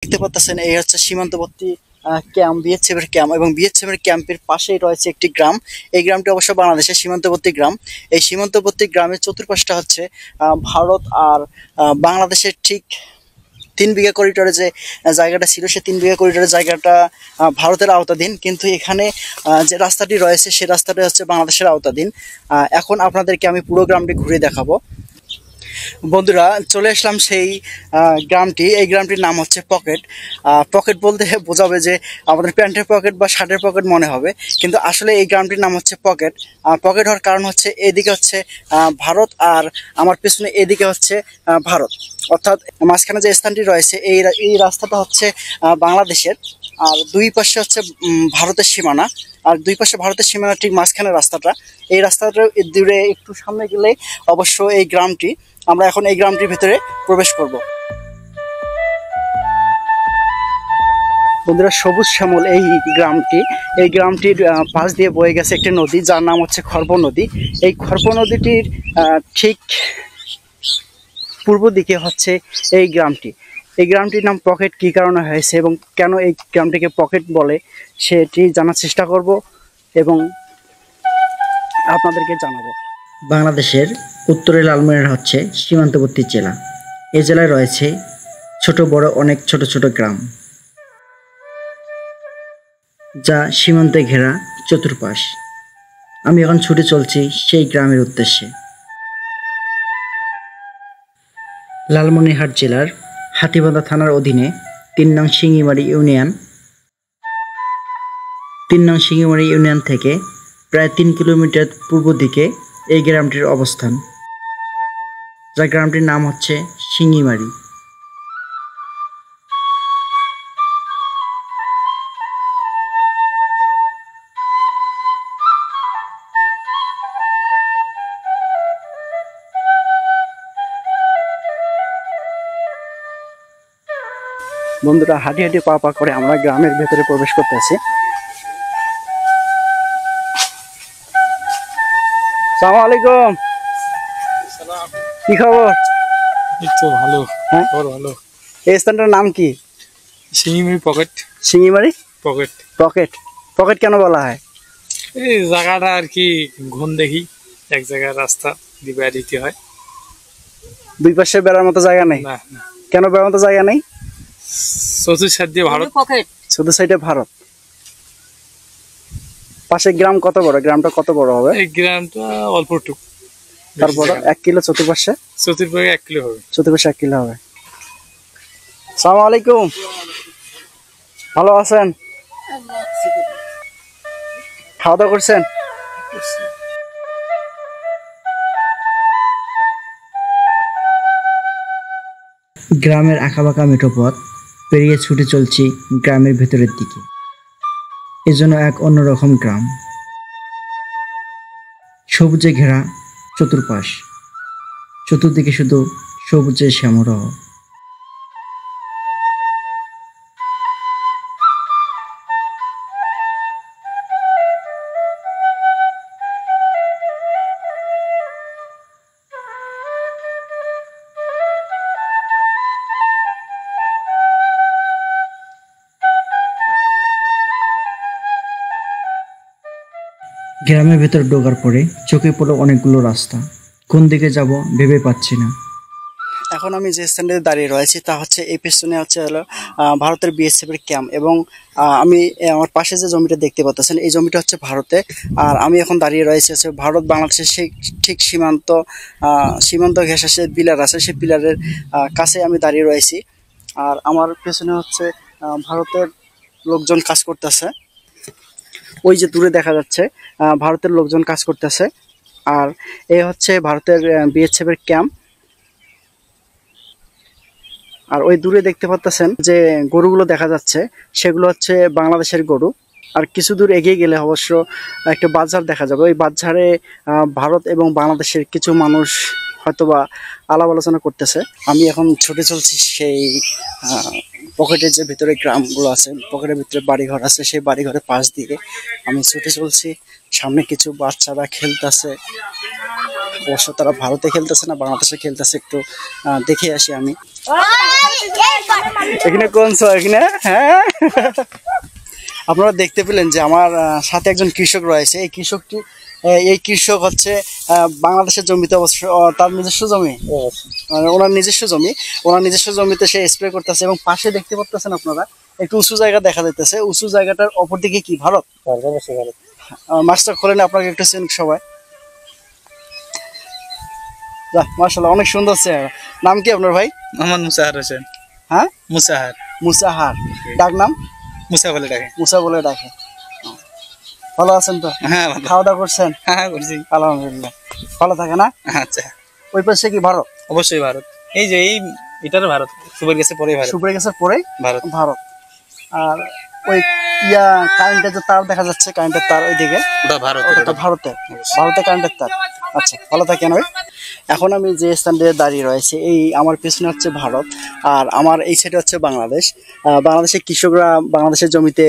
দেখতে পাচ্ছেন এই হচ্ছে সীমান্তবর্তী ক্যাম্প, বিএসএফ এর ক্যাম্প, এবং বিএসএফ এর ক্যাম্পের পাশেই রয়েছে একটি গ্রাম। এই গ্রামটি অবশ্য বাংলাদেশের সীমান্তবর্তী গ্রাম। এই সীমান্তবর্তী গ্রামের চতুর্পাশটা হচ্ছে ভারত আর বাংলাদেশের ঠিক 3 বিঘা করিডোরে যে জায়গাটা ছিল, সে 3 বিঘা করিডোরের জায়গাটা ভারতের আওতাধীন, কিন্তু এখানে যে রাস্তাটি রয়েছে সে রাস্তাটা হচ্ছে বাংলাদেশের আওতাধীন। এখন আপনাদেরকে আমি পুরো গ্রামটি ঘুরে দেখাবো। বন্ধুরা, চলে আসলাম সেই গ্রামটি। এই গ্রামটির নাম হচ্ছে পকেট। পকেট বলতে বোঝাবে যে আমাদের প্যান্টের পকেট বা শার্টের পকেট মনে হবে, কিন্তু আসলে এই গ্রামটির নাম হচ্ছে পকেট। পকেট হওয়ার কারণ হচ্ছে এদিকে হচ্ছে ভারত, আর আমার পেছনে এদিকে হচ্ছে ভারত, অর্থাৎ মাঝখানে যে স্থানটি রয়েছে এই রাস্তাটা হচ্ছে বাংলাদেশের, আর দুই পাশে হচ্ছে ভারতের সীমানা। আর দুই পাশে ভারতের সীমানা, ঠিক মাঝখানে রাস্তাটা। এই রাস্তাটা দূরে একটু সামনে গেলেই অবশ্য এই গ্রামটি। আমরা এখন এই গ্রামটির ভিতরে প্রবেশ করব। বন্ধুরা, সবুজ শ্যামল এই গ্রামটির পাশ দিয়ে বয়ে গেছে একটি নদী, যার নাম হচ্ছে খর্ব নদী। এই খর্ব নদীটির ঠিক পূর্ব দিকে হচ্ছে এই গ্রামটি। এই গ্রামটির নাম পকেট কী কারণে হয়েছে এবং কেন এই গ্রামটিকে পকেট বলে সেটি জানার চেষ্টা করব এবং আপনাদেরকে জানাবো। বাংলাদেশের উত্তরে লালমনিরহাট হচ্ছে সীমান্তবর্তী জেলা। এই জেলায় রয়েছে ছোট বড় অনেক ছোট ছোট গ্রাম, যা সীমান্তে ঘেরা চতুর্পাশ। আমি এখন ছুটে চলছি সেই গ্রামের উদ্দেশ্যে। লালমনিরহাট জেলার হাতীবান্ধা থানার অধীনে ৩ নং শিঙিমারি ইউনিয়ন থেকে প্রায় ৩ কিলোমিটার পূর্ব দিকে এই গ্রামটির অবস্থান, যা গ্রামটির নাম হচ্ছে শিঙিমারি। বন্ধুরা, হাঁটি হাঁটি পা পা করে আমরা গ্রামের ভেতরে প্রবেশ করতেছি। আসসালামু আলাইকুম। কি খবর? এই তো ভালো। হ্যাঁ, খবর ভালো। এই স্থানটার নাম কি? Shingimari pocket. Shingimari pocket pocket. Pocket কেন বলা হয়? এই জায়গাটা আর কি ঘুম দেখি, এক জায়গায় রাস্তা দিবে দিতে হয়। দুই পাশে বেড়ার মতো জায়গা নেই? না না, কেন বেড়ার মতো জায়গা নেই? চতুর্থ সাইড দিয়ে ভারত। শুধু সাইডে ভারত। পাশে গ্রাম কত বড়? গ্রামটা কত বড় হবে? এই গ্রামটা অল্প টুক, তারপর 1 কিলো চতুর্পাশে? চতুর্পাশে 1 কিলো হবে। চতুর্পাশে 1 কিলো হবে। আসসালামু আলাইকুম, ভালো আছেন? খাওয়া দাওয়া করছেন? গ্রামের আঁকাবাঁকা মেঠো পথ পেরিয়ে ছুটে চলছি গ্রামের ভেতরের দিকে। এজন্য এক অন্যরকম গ্রাম, সবুজে ঘেরা চতুর্পাশ, চতুর্দিকে শুধু সবুজের শ্যামরহ। গ্রামের ভেতর ঢোকার পরে চোখে পড়লো অনেকগুলো রাস্তা। কোন দিকে যাব ভেবে পাচ্ছি না। এখন আমি যে স্ট্যান্ডে দাঁড়িয়ে রয়েছি তা হচ্ছে এই পেছনে হচ্ছে হলো ভারতের বিএসএফ এর ক্যাম্প, এবং আমি আমার পাশে যে জমিটা দেখতে পাচ্ছেন এই জমিটা হচ্ছে ভারতে। আর আমি এখন দাঁড়িয়ে রয়েছি হচ্ছে ভারত বাংলাদেশের সেই ঠিক সীমান্ত ঘেঁষা যে পিলার আছে সেই পিলারের কাছে আমি দাঁড়িয়ে রয়েছি। আর আমার পেছনে হচ্ছে ভারতের লোকজন কাজ করতেছে। ওই যে দূরে দেখা যাচ্ছে ভারতের লোকজন কাজ করতেছে। আর এই হচ্ছে ভারতের বিএসএফ এর ক্যাম্প। আর ওই দূরে দেখতে পাচ্ছেন যে গরুগুলো দেখা যাচ্ছে, সেগুলো হচ্ছে বাংলাদেশের গরু। আর কিছু দূর এগিয়ে গেলে অবশ্য একটা বাজার দেখা যাবে। ওই বাজারে ভারত এবং বাংলাদেশের কিছু মানুষ হয়তোবা আলাপ আলোচনা করতেছে। আমি এখন ছুটে চলছি সেই পকেটের যে ভিতরে গ্রামগুলো আছে, পকেটের ভিতরে বাড়িঘর আছে, সেই বাড়িঘরের পাশ দিয়ে আমি ছুটে চলছি। সামনে কিছু বাচ্চারা খেলতেছে। অবশ্য তারা ভারতে খেলতেছে না বাংলাদেশে খেলতেছে, একটু দেখে আসি আমি। এখানে কোন এখানে, হ্যাঁ আপনারা দেখতে পেলেন যে আমার সাথে একজন কৃষক রয়েছে। এই কৃষক হচ্ছে বাংলাদেশের জমিতে, অবশ্য তার নিজস্ব জমি, ওনার নিজস্ব জমিতে সে স্প্রে করতেছে। এবং পাশে দেখতে পাচ্ছেন আপনারা একটু উঁচু জায়গা দেখা যাইতেছে, উঁচু জায়গাটার অপর দিকে কি ভারত। মাছটা খোলেন, আপনাকে একটু চেন সবাই। মাশাআল্লাহ, অনেক সুন্দর চেহারা। নাম কি আপনার ভাই? মোহাম্মদ মুসাহার হোসেন। হ্যাঁ, মুসাহার। ডাক নাম? মুসা বলে ডাকে। মুসা বলে ডাকে। ভালো আছেন তো? হ্যাঁ, খাওয়া দাওয়া করছেন? হ্যাঁ করছি। আলহামদুলিল্লাহ। ভালো থাকে না? আচ্ছা, ওই পাশে কি ভারত? অবশ্যই ভারত। এই যে এটার ভারত, সুপার গেছে পরে ভারত। সুপার গেছে পরে ভারত। আর ওই কারেন্টের যে তার দেখা যাচ্ছে, কারেন্টের তার ওইদিকে, ওটা ভারত। ওটা ভারতে কারেন্টের তার। আচ্ছা, ভালো থাকেন ভাই। এখন আমি যে স্থানটিতে দাঁড়িয়ে রয়েছে, এই আমার পেছনে হচ্ছে ভারত, আর আমার এই সাইডে হচ্ছে বাংলাদেশ। বাংলাদেশের কৃষকরা বাংলাদেশের জমিতে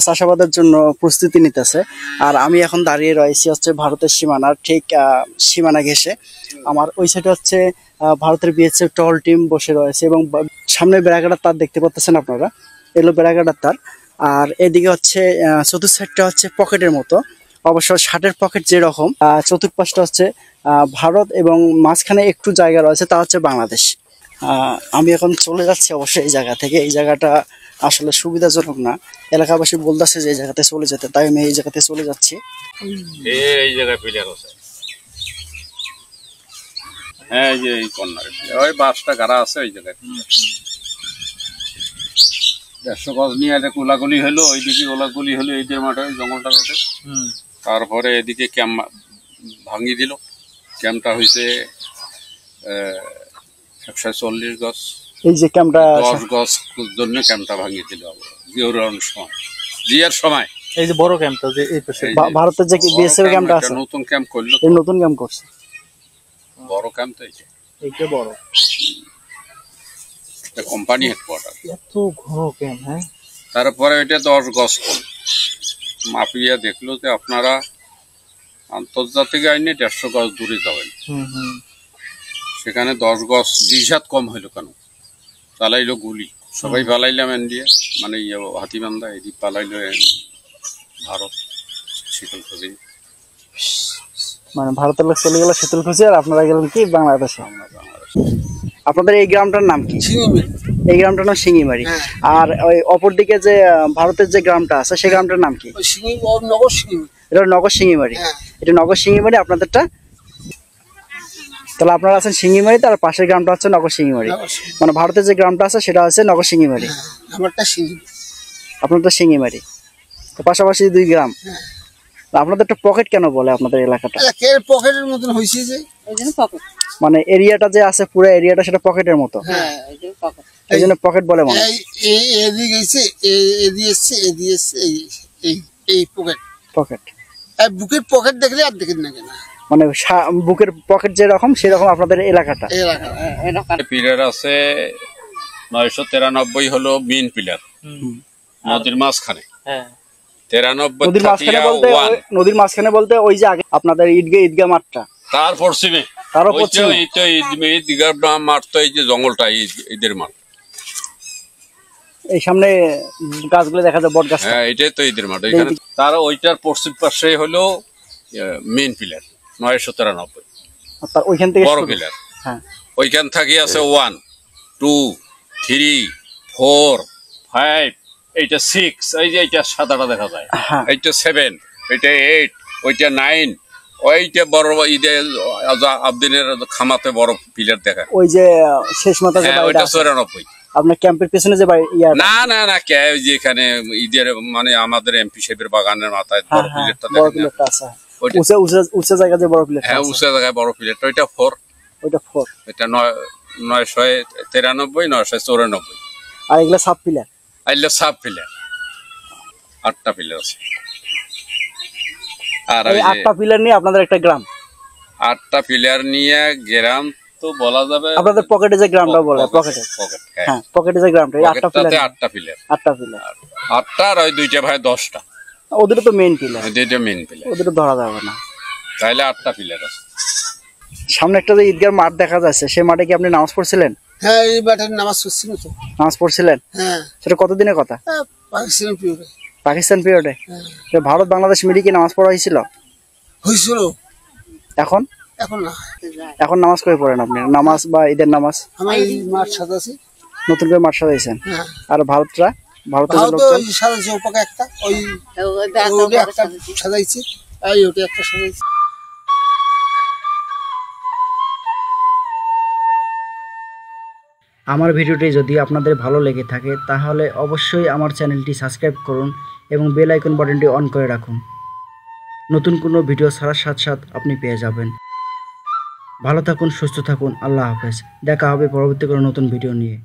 চাষাবাদের জন্য প্রস্তুতি নিতেছে, আর আমি এখন দাঁড়িয়ে রয়েছি হচ্ছে ভারতের সীমানার ঠিক সীমানা ঘেঁষে। আমার ওই সাইডে হচ্ছে ভারতের বিএসএফ টহল টিম বসে রয়েছে, এবং সামনে বেড়াকাটার তার দেখতে পাচ্ছেন আপনারা, এলো বেড়াকাটার তার। আর এদিকে হচ্ছে চতুর্থ সাইডটা হচ্ছে পকেটের মতো, অবশ্য শার্টের পকেট যেরকম, চতুর্পাশটা হচ্ছে ভারত, এবং মাঝখানে একটু জায়গা রয়েছে, তা হচ্ছে বাংলাদেশ। আমি এখন চলে যাচ্ছি অবশ্যই এই জায়গা থেকে। এই জায়গাটা আসলে সুবিধাজনক না, এলাকাবাসী বলতেছে যে এই জায়গাতে চলে যেতে, তাই আমি এই জায়গাতে চলে যাচ্ছি। এই জায়গায় প্লেয়ার আছে, হ্যাঁ এই যে এই কর্নারে ওই বাসটা গাড়া আছে ওই জায়গায়। 150 গজ নিয়ে একটা গোলাগুলি হলো, ওইদিকে গোলাগুলি হলো এইদের মাঠে, জঙ্গলটা মাঠে। তারপরে এদিকে ক্যাম্প ভাঙিয়ে দিল। ক্যাম্পটা হয়েছে 140 গজ। এই যে ক্যাম্পটা 10 গজ জন্য ক্যাম্পটা ভাঙিয়ে দিল জিয়ার সময়। এই যে বড় ক্যাম্পটা যে এই পাশে, ভারতের যে বিএসএফ ক্যাম্পটা আছে, নতুন ক্যাম্প করলো, এই নতুন ক্যাম্প করছে, বড় ক্যাম্প তো এইটা বড় কোম্পানি হেডকোয়ার্টার। এত ঘন ক্যাম্প। হ্যাঁ, তারপরে এটা 10 গজ কম মাপিয়া দেখলো যে আপনারা আন্তর্জাতিক আইনে 150 গজ দূরে যাবেন, সেখানে 10 গজ 20 হাত কম হইলো কেন? চালাইলো গুলি, সবাই পালাইলাম এন দিয়ে, মানে হাতিবান্ধা এদিক পালাইলো ভারত শীতলকুচি। মানে ভারতের লোক চলে গেল শীতলকুচি, আর আপনারা গেলেন কি বাংলাদেশে। আপনাদের এই গ্রামটার নাম কি? এই গ্রামটার নাম সিঙ্গিমারি। আর ওই অপরদিকে যে ভারতের যে গ্রামটা আছে, সেই গ্রামটার নাম কি? এটা নগর সিঙ্গিমারি। এটা নগর সিঙ্গিমারি আপনাদেরটা। তাহলে আপনারা আছেন সিঙ্গিমারিতে, আর পাশের গ্রামটা হচ্ছে নগর সিঙ্গিমারি। মানে ভারতের যে গ্রামটা আছে সেটা হচ্ছে নগর সিঙ্গিমারি, আপনারটা সিঙ্গিমারি, পাশাপাশি 2 গ্রাম। আপনাদের একটা পকেট কেন বলে আপনাদের এলাকাটা? পকেটের মতন হয়েছে যে, মানে এরিয়াটা যে আছে, পুরো এরিয়াটা সেটা পকেটের মতো, এই জন্য পকেট বলে মনে হয়। এদিকে এসে এদিকে এসছে, এদিকে এসছে, এই পকেট। বুকের পকেট দেখলে আর দেখেন না কেন, মানে বুকের পকেট যেরকম সেরকম আপনাদের এলাকাটা। পিলার আছে 993 হলো মেইন পিলার, নদীর মাঝখানে। 93 নদীর মাঝখানে বলতে ওই যে আগে আপনাদের ঈদগাহ মাঠটা, তার পশ্চিমে ঈদগাহ মাঠ, তো এই যে জঙ্গলটা ঈদের মাঠ, এই সামনে গাছগুলো দেখা যায়, বট গাছ। হ্যাঁ, এটাই তো ঈদের মাঠ। এখানে তার ওইটার পশ্চিম পাশে হলো মেইন পিলার 993, ওইখান থেকে বড় পিলার। হ্যাঁ, ওইখান থেকে আছে 1, 2, 3, 4, 5, এইটা 6, এই যে এইটা সাদাটা দেখা যায়, এইটা 7, এইটা 8, ওইটা 9, ওইটা বড় ঈদে আবদিনের খামাতে বড় পিলার দেখা। ওই যে শেষ মাথা যে ওইটা 94। আপনার ক্যাম্পের পেছনে যে না কে যেখানে ঈদের মানে আমাদের এমপি সাহেবের বাগানের মাথায় বড় পিলারটা দেখা আছে, উঁচা জায়গা যে বড় পিলার। হ্যাঁ, উঁচা জায়গায় বড় পিলারটা, ওইটা 4, এটা 993, 994। আর এগুলা সাব পিলার, আইলে সাব পিলার 8টা পিলার আছে। আর এই 8টা পিলার নিয়ে আপনাদের একটা গ্রাম। 8টা পিলার নিয়ে গ্রাম তো বলা যাবে। আপনাদের পকেটে যে গ্রামটা বলে, পকেটে, হ্যাঁ, পকেটে যে গ্রামটা, এই 8টা পিলার। 8টা পিলার, 8টা আর ওই 2টা ভাই 10টা। ওদের তো মেইন পিলার, দুইটা মেইন পিলার, ওদের ধরা যাবে না। তাইলে 8টা পিলার আছে। সামনে একটা যে ঈদগাহ মাঠ দেখা যাচ্ছে, সেই মাঠে কি আপনি নামাজ পড়ছিলেন? হ্যাঁ, এই মাঠের নামাজ পড়ছিল তো। নামাজ পড়ছিলেন? হ্যাঁ, সেটা কতদিনের কথা? পাকিস্তান পিরিয়ডে। পাকিস্তান পিরিয়ডে? হ্যাঁ, ভারত বাংলাদেশ মিলিয়ে কি নামাজ পড়া হয়েছিল? হয়েছিল। এখন এখন না। এখন নামাজ করে পড়েন আপনি? নামাজ বা ঈদের নামাজ আমার এই মাঠ সাজাছি। নতুন করে মাঠ সাজাইছেন? হ্যাঁ। আর ভারতের ভারত লোকজন সাজাইছে ওপাকে একটা, ওই ওটা একটা সাজাইছে, এই ওটা একটা সাজাইছে। আমার ভিডিওটি যদি আপনাদের ভালো লেগে থাকে তাহলে অবশ্যই আমার চ্যানেলটি সাবস্ক্রাইব করুন এবং বেল আইকন বাটনটি অন করে রাখুন। নতুন কোনো ভিডিও ছাড়ার সাথে সাথে আপনি পেয়ে যাবেন। ভালো থাকুন, সুস্থ থাকুন, আল্লাহ হাফেজ। দেখা হবে পরবর্তী কোনো নতুন ভিডিও নিয়ে।